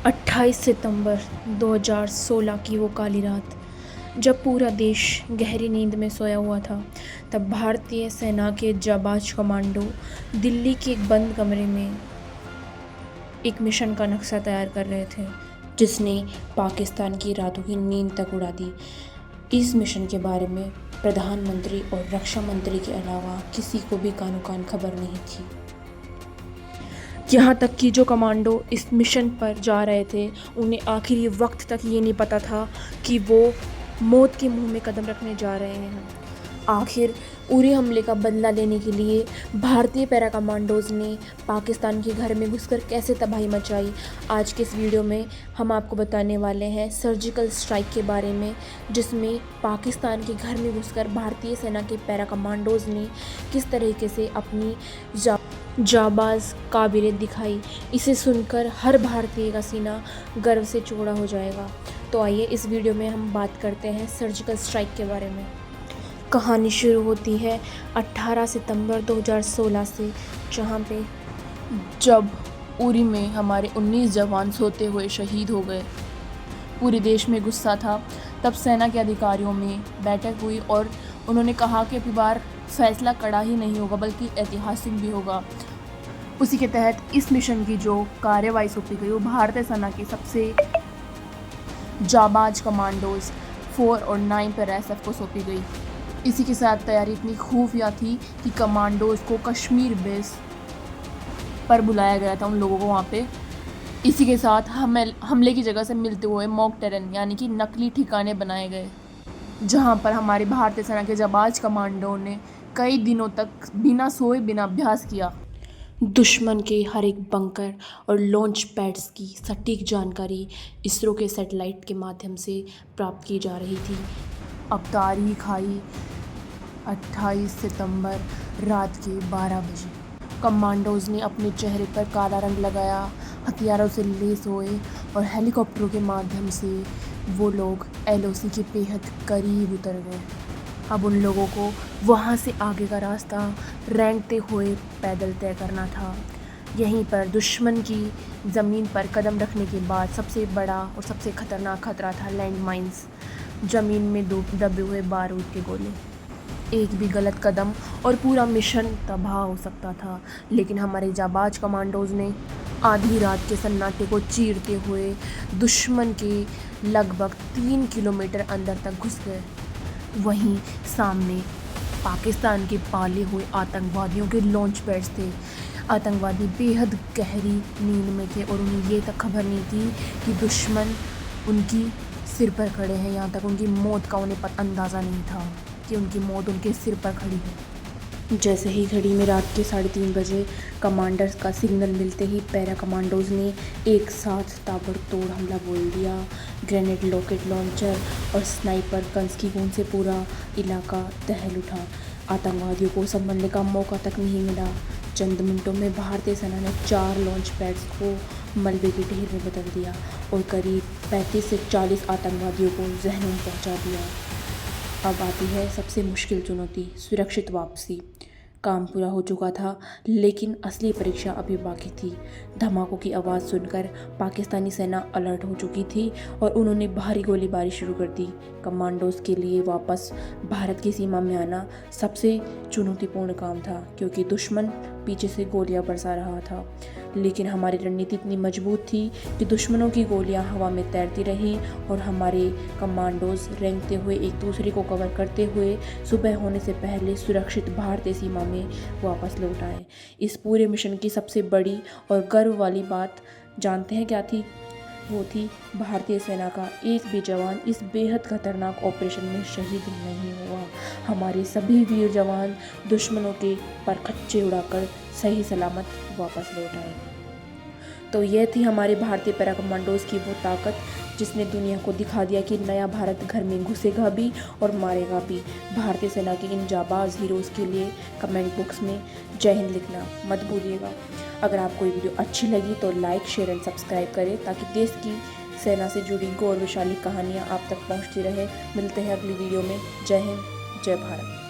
28 सितंबर 2016 की वो काली रात, जब पूरा देश गहरी नींद में सोया हुआ था, तब भारतीय सेना के जाबाज कमांडो दिल्ली के एक बंद कमरे में एक मिशन का नक्शा तैयार कर रहे थे, जिसने पाकिस्तान की रातों की नींद तक उड़ा दी। इस मिशन के बारे में प्रधानमंत्री और रक्षा मंत्री के अलावा किसी को भी कानो कान खबर नहीं थी। यहाँ तक कि जो कमांडो इस मिशन पर जा रहे थे, उन्हें आखिरी वक्त तक ये नहीं पता था कि वो मौत के मुंह में कदम रखने जा रहे हैं। आखिर उरी हमले का बदला लेने के लिए भारतीय पैरा कमांडोज ने पाकिस्तान के घर में घुसकर कैसे तबाही मचाई, आज के इस वीडियो में हम आपको बताने वाले हैं सर्जिकल स्ट्राइक के बारे में, जिसमें पाकिस्तान के घर में घुसकर भारतीय सेना के पैरा कमांडोज ने किस तरीके से अपनी जाबाज काबिलियत दिखाई। इसे सुनकर हर भारतीय का सीना गर्व से चौड़ा हो जाएगा। तो आइए इस वीडियो में हम बात करते हैं सर्जिकल स्ट्राइक के बारे में। कहानी शुरू होती है 18 सितंबर 2016 से, जहां पे जब उरी में हमारे 19 जवान सोते हुए शहीद हो गए। पूरे देश में गुस्सा था। तब सेना के अधिकारियों में बैठक हुई और उन्होंने कहा कि अभी बार फैसला कड़ा ही नहीं होगा बल्कि ऐतिहासिक भी होगा। उसी के तहत इस मिशन की जो कार्यवाही सौंपी गई वो भारतीय सेना के सबसे जाबाज कमांडोज 4 और 9 पर एसएफ को सौंपी गई। इसी के साथ तैयारी इतनी खुफिया थी कि कमांडोज को कश्मीर बेस पर बुलाया गया था उन लोगों को वहाँ पे। इसी के साथ हमले की जगह से मिलते हुए मॉक टेरेन यानी कि नकली ठिकाने बनाए गए, जहाँ पर हमारे भारतीय सेना के जाबाज कमांडो ने कई दिनों तक बिना सोए बिना अभ्यास किया। दुश्मन के हर एक बंकर और लॉन्च पैड्स की सटीक जानकारी इसरो के सैटेलाइट के माध्यम से प्राप्त की जा रही थी। अब तारीख आई 28 सितंबर रात के 12 बजे। कमांडोज ने अपने चेहरे पर काला रंग लगाया, हथियारों से लैस हुए और हेलीकॉप्टरों के माध्यम से वो लोग एलओसी के बेहद करीब उतर गए। अब उन लोगों को वहाँ से आगे का रास्ता रेंगते हुए पैदल तय करना था। यहीं पर दुश्मन की ज़मीन पर कदम रखने के बाद सबसे बड़ा और सबसे ख़तरनाक खतरा था लैंड माइंस, ज़मीन में दबे हुए बारूद के गोले। एक भी गलत कदम और पूरा मिशन तबाह हो सकता था। लेकिन हमारे जाबाज कमांडोज ने आधी रात के सन्नाटे को चीरते हुए दुश्मन के लगभग 3 किलोमीटर अंदर तक घुस गए। वहीं सामने पाकिस्तान के पाले हुए आतंकवादियों के लॉन्च पैड्स थे। आतंकवादी बेहद गहरी नींद में थे और उन्हें ये तक खबर नहीं थी कि दुश्मन उनकी सिर पर खड़े हैं। यहाँ तक उनकी मौत का उन्हें अंदाज़ा नहीं था कि उनकी मौत उनके सिर पर खड़ी है। जैसे ही घड़ी में रात के 3:30 बजे कमांडर्स का सिग्नल मिलते ही पैरा कमांडोज ने एक साथ ताबड़तोड़ हमला बोल दिया। ग्रेनेड, रॉकेट लॉन्चर और स्नाइपर गन्स की गूंज से पूरा इलाका दहल उठा। आतंकवादियों को संभलने का मौका तक नहीं मिला। चंद मिनटों में भारतीय सेना ने 4 लॉन्च पैड्स को मलबे के ढेर में बदल दिया और करीब 35 से 40 आतंकवादियों को जहनुम पहुंचा दिया। अब आती है सबसे मुश्किल चुनौती, सुरक्षित वापसी। काम पूरा हो चुका था, लेकिन असली परीक्षा अभी बाकी थी। धमाकों की आवाज़ सुनकर पाकिस्तानी सेना अलर्ट हो चुकी थी और उन्होंने भारी गोलीबारी शुरू कर दी। कमांडोज के लिए वापस भारत की सीमा में आना सबसे चुनौतीपूर्ण काम था, क्योंकि दुश्मन पीछे से गोलियां बरसा रहा था। लेकिन हमारी रणनीति इतनी मजबूत थी कि दुश्मनों की गोलियां हवा में तैरती रहीं और हमारे कमांडोज रेंगते हुए एक दूसरे को कवर करते हुए सुबह होने से पहले सुरक्षित भारतीय सीमा में वापस लौट आए। इस पूरे मिशन की सबसे बड़ी और गर्व वाली बात जानते हैं क्या थी? वो थी भारतीय सेना का एक भी जवान इस बेहद खतरनाक ऑपरेशन में शहीद नहीं हुआ। हमारे सभी वीर जवान दुश्मनों के परखच्चे उड़ाकर सही सलामत वापस लौट आए। तो यह थी हमारे भारतीय पैरा कमांडोज की वो ताकत, जिसने दुनिया को दिखा दिया कि नया भारत घर में घुसेगा भी और मारेगा भी। भारतीय सेना के इन जाबाज हीरोज़ के लिए कमेंट बॉक्स में जय हिंद लिखना मत भूलिएगा। अगर आपको ये वीडियो अच्छी लगी तो लाइक, शेयर एंड सब्सक्राइब करें, ताकि देश की सेना से जुड़ी गौरवशाली कहानियाँ आप तक पहुँचती रहे। मिलते हैं अगली वीडियो में। जय हिंद, जय भारत।